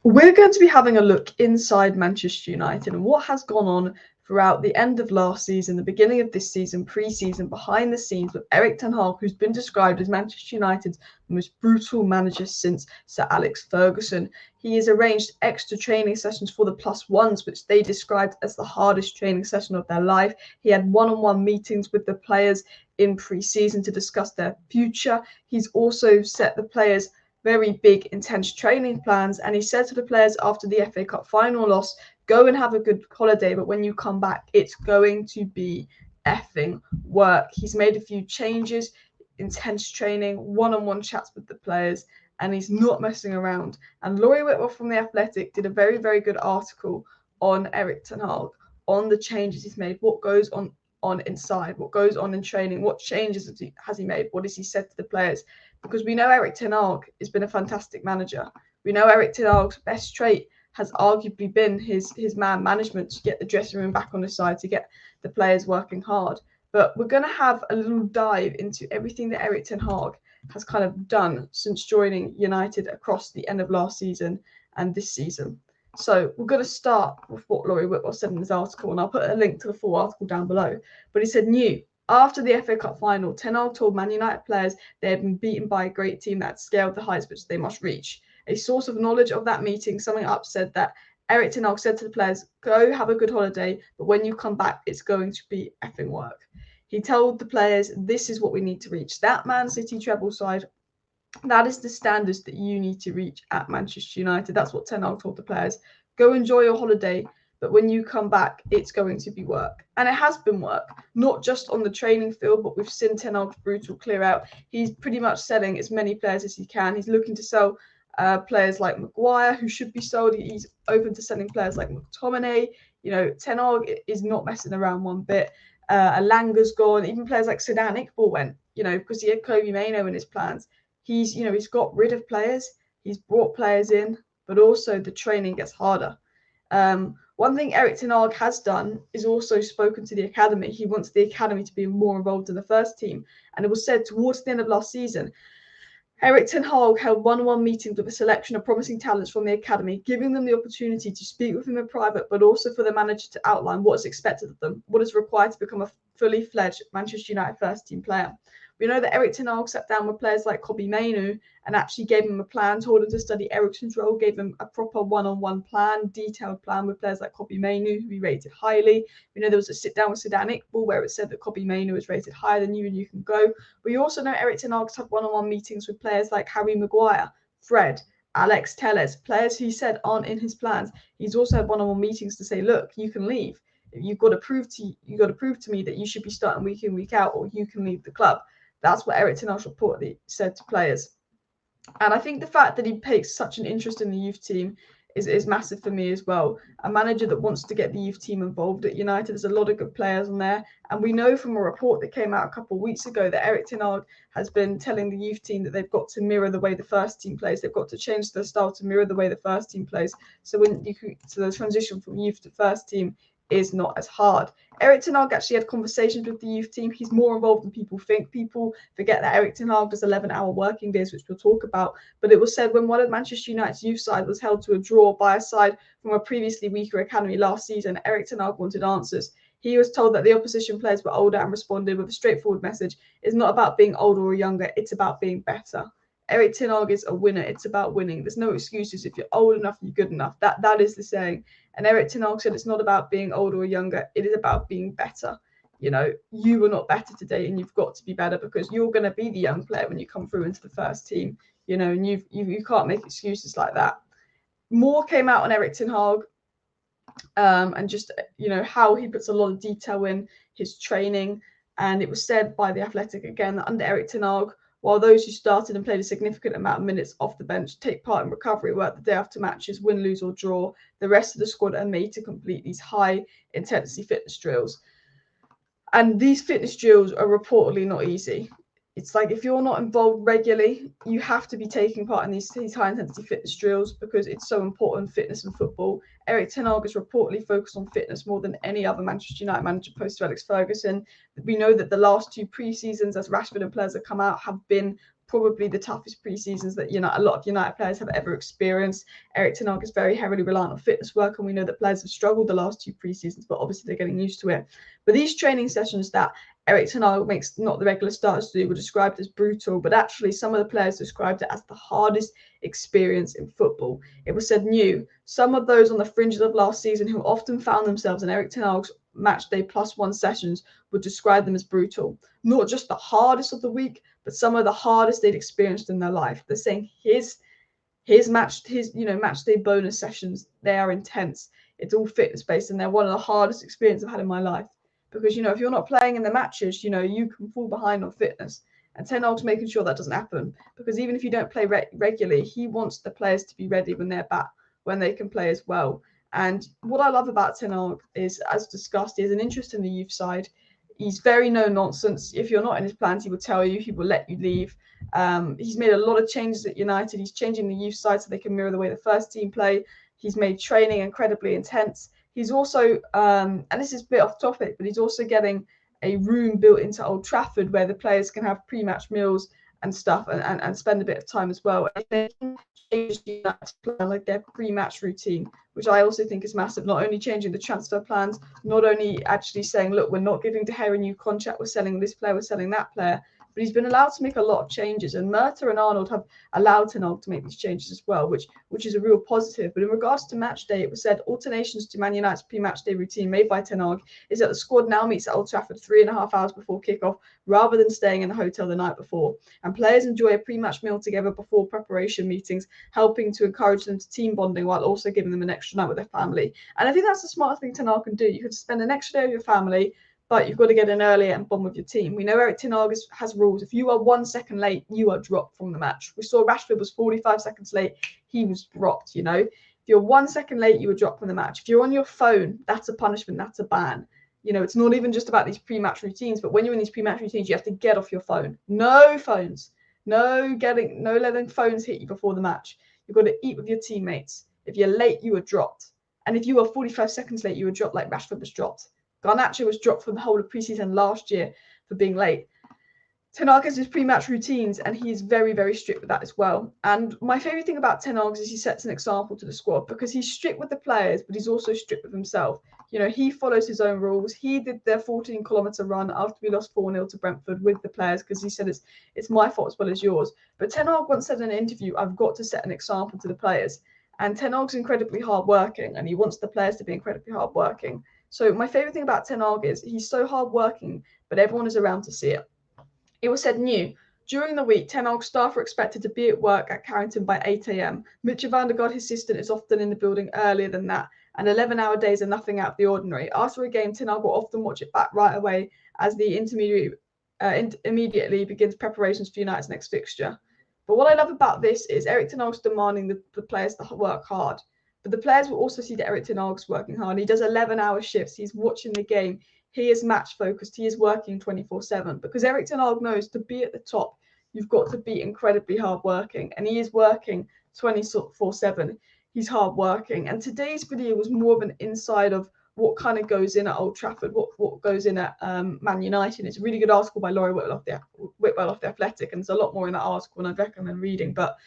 We're going to be having a look inside Manchester United and what has gone on throughout the end of last season, the beginning of this season, pre-season, behind the scenes with Erik Ten Hag, who's been described as Manchester United's most brutal manager since Sir Alex Ferguson. He has arranged extra training sessions for the plus ones, which they described as the hardest training session of their life. He had one-on-one meetings with the players in pre-season to discuss their future. He's also set the players very big, intense training plans. And he said to the players after the FA Cup final loss, go and have a good holiday, but when you come back, it's going to be effing work. He's made a few changes, intense training, one-on-one chats with the players, and he's not messing around. And Laurie Whitwell from The Athletic did a very, very good article on Erik Ten Hag, on the changes he's made, what goes on inside, what goes on in training, what changes has he made, what has he said to the players. Because we know Erik Ten Hag has been a fantastic manager. We know Erik Ten Hag's best trait has arguably been his man management, to get the dressing room back on his side, to get the players working hard. But we're going to have a little dive into everything that Erik Ten Hag has kind of done since joining United across the end of last season and this season. So we're going to start with what Laurie Whitwell said in his article, and I'll put a link to the full article down below. But he said, after the FA Cup final, Ten Hag told Man United players they had been beaten by a great team that had scaled the heights which they must reach. A source of knowledge of that meeting, summing up, said that Erik Ten Hag said to the players, go have a good holiday, but when you come back, it's going to be effing work. He told the players, this is what we need to reach. That Man City treble side, that is the standards that you need to reach at Manchester United. That's what Ten Hag told the players. Go enjoy your holiday, but when you come back, it's going to be work. And it has been work, not just on the training field, but we've seen Ten Hag's brutal clear out. He's pretty much selling as many players as he can. He's looking to sell players like Maguire, who should be sold. He's open to selling players like McTominay. Ten Hag is not messing around one bit. Alanga's gone. Even players like Sedan Iqbal went, because he had Kobe Mainoo in his plans. He's got rid of players. He's brought players in, but also the training gets harder. One thing Erik Ten Hag has done is also spoken to the academy. He wants the academy to be more involved in the first team. And it was said towards the end of last season, Erik Ten Hag held one-on-one meetings with a selection of promising talents from the academy, giving them the opportunity to speak with him in private, but also for the manager to outline what is expected of them, what is required to become a fully fledged Manchester United first team player. We know that Erik Ten Hag sat down with players like Kobe Mainoo and actually gave him a plan, told him to study Eriksen's role, gave him a proper one-on-one plan, detailed plan with players like Kobe Mainoo, who he rated highly. We know there was a sit-down with Sedan Iqbal where it said that Kobe Mainoo was rated higher than you and you can go. We also know Erik Ten Hag's had one-on-one meetings with players like Harry Maguire, Fred, Alex Telles, players he said aren't in his plans. He's also had one-on-one meetings to say, look, you can leave. You've got to prove to me that you should be starting week in, week out, or you can leave the club. That's what Erik Ten Hag reportedly said to players. And I think the fact that he takes such an interest in the youth team is massive for me as well. A manager that wants to get the youth team involved at United. There's a lot of good players on there. And we know from a report that came out a couple of weeks ago that Erik Ten Hag has been telling the youth team that they've got to mirror the way the first team plays. They've got to change their style to mirror the way the first team plays. So the transition from youth to first team is not as hard. Erik Ten Hag actually had conversations with the youth team. He's more involved than people think. People forget that Erik Ten Hag does 11-hour working days, which we'll talk about. But it was said when one of Manchester United's youth side was held to a draw by a side from a previously weaker academy last season, Erik Ten Hag wanted answers. He was told that the opposition players were older and responded with a straightforward message. It's not about being older or younger. It's about being better. Erik Ten Hag is a winner. It's about winning. There's no excuses. If you're old enough, you're good enough. That is the saying. And Erik Ten Hag said it's not about being older or younger. It is about being better. You were not better today, and you've got to be better because you're going to be the young player when you come through into the first team. And you can't make excuses like that. More came out on Erik Ten Hag, and just how he puts a lot of detail in his training. And it was said by The Athletic again that under Erik Ten Hag, while those who started and played a significant amount of minutes off the bench take part in recovery work the day after matches, win, lose or draw, the rest of the squad are made to complete these high-intensity fitness drills. And these fitness drills are reportedly not easy. It's like if you're not involved regularly, you have to be taking part in these high-intensity fitness drills because it's so important, fitness and football. Erik Ten Hag is reportedly focused on fitness more than any other Manchester United manager post to Alex Ferguson. We know that the last two pre-seasons, as Rashford and players have come out, have been probably the toughest pre-seasons that a lot of United players have ever experienced. Erik Ten Hag is very heavily reliant on fitness work, and we know that players have struggled the last 2 pre-seasons, but obviously they're getting used to it. But these training sessions that Erik Ten Hag makes not the regular starters do were described as brutal, but actually some of the players described it as the hardest experience in football. It was said new. Some of those on the fringes of last season who often found themselves in Erik Ten Hag's match day +1 sessions would describe them as brutal. Not just the hardest of the week, but some of the hardest they'd experienced in their life. They're saying his match day bonus sessions, they are intense. It's all fitness based, and they're one of the hardest experiences I've had in my life. Because if you're not playing in the matches, you can fall behind on fitness. And Ten Hag's making sure that doesn't happen. Because even if you don't play regularly, he wants the players to be ready when they're back, when they can play as well. And what I love about Ten Hag is, as discussed, he has an interest in the youth side. He's very no nonsense. If you're not in his plans, he will tell you. He will let you leave. He's made a lot of changes at United. He's changing the youth side so they can mirror the way the first team play. He's made training incredibly intense. He's also, and this is a bit off topic, but he's also getting a room built into Old Trafford where the players can have pre-match meals and stuff and spend a bit of time as well. And changes like their pre-match routine, which I also think is massive. Not only changing the transfer plans, not only actually saying, look, we're not giving De Gea a new contract, we're selling this player, we're selling that player, but he's been allowed to make a lot of changes, and Murta and Arnold have allowed Ten Hag to make these changes as well, which is a real positive. But in regards to match day, it was said alternations to Man United's pre-match day routine made by Ten Hag is that the squad now meets at Old Trafford 3.5 hours before kickoff, rather than staying in a hotel the night before. And players enjoy a pre-match meal together before preparation meetings, helping to encourage them to team bonding while also giving them an extra night with their family. And I think that's the smartest thing Ten Hag can do. You could spend an extra day with your family, but you've got to get in earlier and bond with your team. We know Erik Ten Hag has rules. If you are 1 second late, you are dropped from the match. We saw Rashford was 45 seconds late. He was dropped, If you're 1 second late, you were dropped from the match. If you're on your phone, that's a punishment. That's a ban. It's not even just about these pre-match routines, but when you're in these pre-match routines, you have to get off your phone. No phones. No letting phones hit you before the match. You've got to eat with your teammates. If you're late, you are dropped. And if you were 45 seconds late, you were dropped like Rashford was dropped. Garnacho was dropped for the whole of pre-season last year for being late. Ten Hag has his pre-match routines, and he is very, very strict with that as well. And my favourite thing about Ten Hag is he sets an example to the squad, because he's strict with the players, but he's also strict with himself. He follows his own rules. He did their 14-kilometre run after we lost 4-0 to Brentford with the players, because he said it's my fault as well as yours. But Ten Hag once said in an interview, I've got to set an example to the players. And Ten Hag's incredibly hardworking, and he wants the players to be incredibly hardworking. So my favourite thing about Ten Hag is he's so hardworking, but everyone is around to see it. It was said new. During the week, Ten Hag staff are expected to be at work at Carrington by 8 a.m. Mitchell van der Gaard, his assistant, is often in the building earlier than that, and 11-hour days are nothing out of the ordinary. After a game, Ten Hag will often watch it back right away as the intermediary immediately begins preparations for United's next fixture. But what I love about this is Erik Ten Hag's demanding the players to work hard. But the players will also see that Erik Ten Hag's working hard. He does 11-hour shifts. He's watching the game. He is match focused. He is working 24/7, because Erik Ten Hag knows to be at the top, you've got to be incredibly hardworking, and he is working 24/7. He's hardworking. And today's video was more of an insight of what kind of goes in at Old Trafford, what goes in at Man United. It's a really good article by Laurie Whitwell off the Athletic, and there's a lot more in that article, and I'd recommend reading. But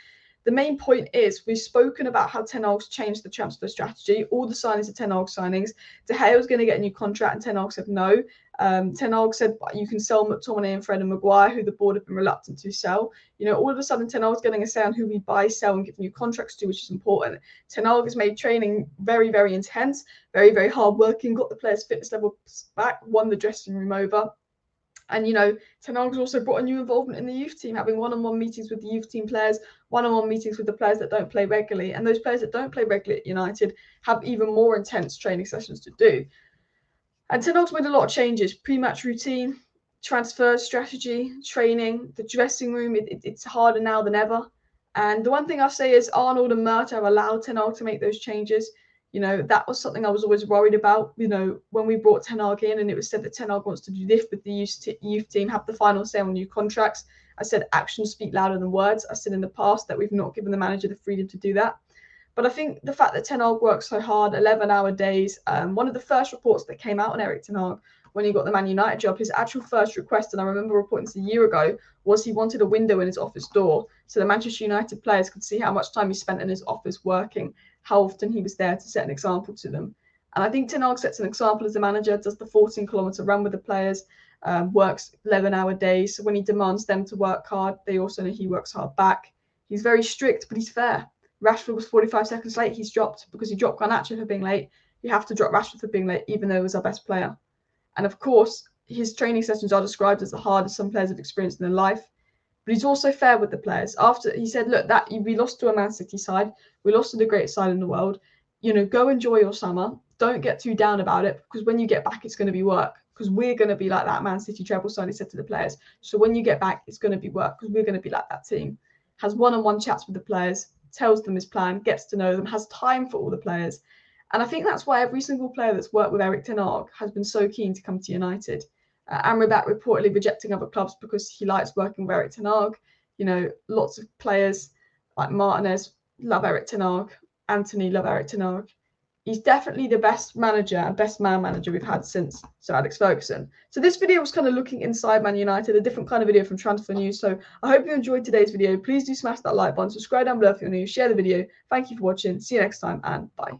the main point is we've spoken about how Ten Hag's changed the transfer strategy. All the signings are Ten Hag signings. De Gea was going to get a new contract, and Ten Hag said no. Ten Hag said you can sell McTominay and Fred and Maguire, who the board have been reluctant to sell. All of a sudden Ten Hag's getting a say on who we buy, sell, and give new contracts to, which is important. Ten Hag has made training very, very intense, very, very hard working, got the players' fitness levels back, won the dressing room over. And, Ten Hag's also brought a new involvement in the youth team, having one-on-one meetings with the youth team players, one-on-one meetings with the players that don't play regularly. And those players that don't play regularly at United have even more intense training sessions to do. And Ten Hag's made a lot of changes: pre-match routine, transfer strategy, training, the dressing room. It's harder now than ever. And the one thing I say is Arnold and Murta have allowed Ten Hag to make those changes. That was something I was always worried about, when we brought Ten Hag in, and it was said that Ten Hag wants to do this with the youth team, have the final say on new contracts. I said actions speak louder than words. I said in the past that we've not given the manager the freedom to do that. But I think the fact that Ten Hag works so hard, 11-hour days, one of the first reports that came out on Erik Ten Hag when he got the Man United job, his actual first request, and I remember reporting this a year ago, was he wanted a window in his office door so the Manchester United players could see how much time he spent in his office working, how often he was there to set an example to them. And I think Ten Hag sets an example as a manager, does the 14-kilometre run with the players, works 11-hour days. So when he demands them to work hard, they also know he works hard back. He's very strict, but he's fair. Rashford was 45 seconds late. He's dropped because he dropped Garnacho for being late. You have to drop Rashford for being late, even though he was our best player. And of course, his training sessions are described as the hardest some players have experienced in their life. But he's also fair with the players. After he said, look, that we lost to a Man City side, we lost to the greatest side in the world. Go enjoy your summer. Don't get too down about it, because when you get back, it's going to be work. Because we're going to be like that Man City treble side, he said to the players. So when you get back, it's going to be work, because we're going to be like that team. Has one-on-one chats with the players, tells them his plan, gets to know them, has time for all the players. And I think that's why every single player that's worked with Erik Ten Hag has been so keen to come to United. Amrabat reportedly rejecting other clubs because he likes working with Erik Ten Hag. Lots of players like Martinez love Erik Ten Hag. Anthony love Erik Ten Hag. He's definitely the best manager and best man manager we've had since Sir Alex Ferguson. So this video was kind of looking inside Man United, a different kind of video from Transfer News. So I hope you enjoyed today's video. Please do smash that like button, subscribe down below if you're new, share the video. Thank you for watching. See you next time, and bye.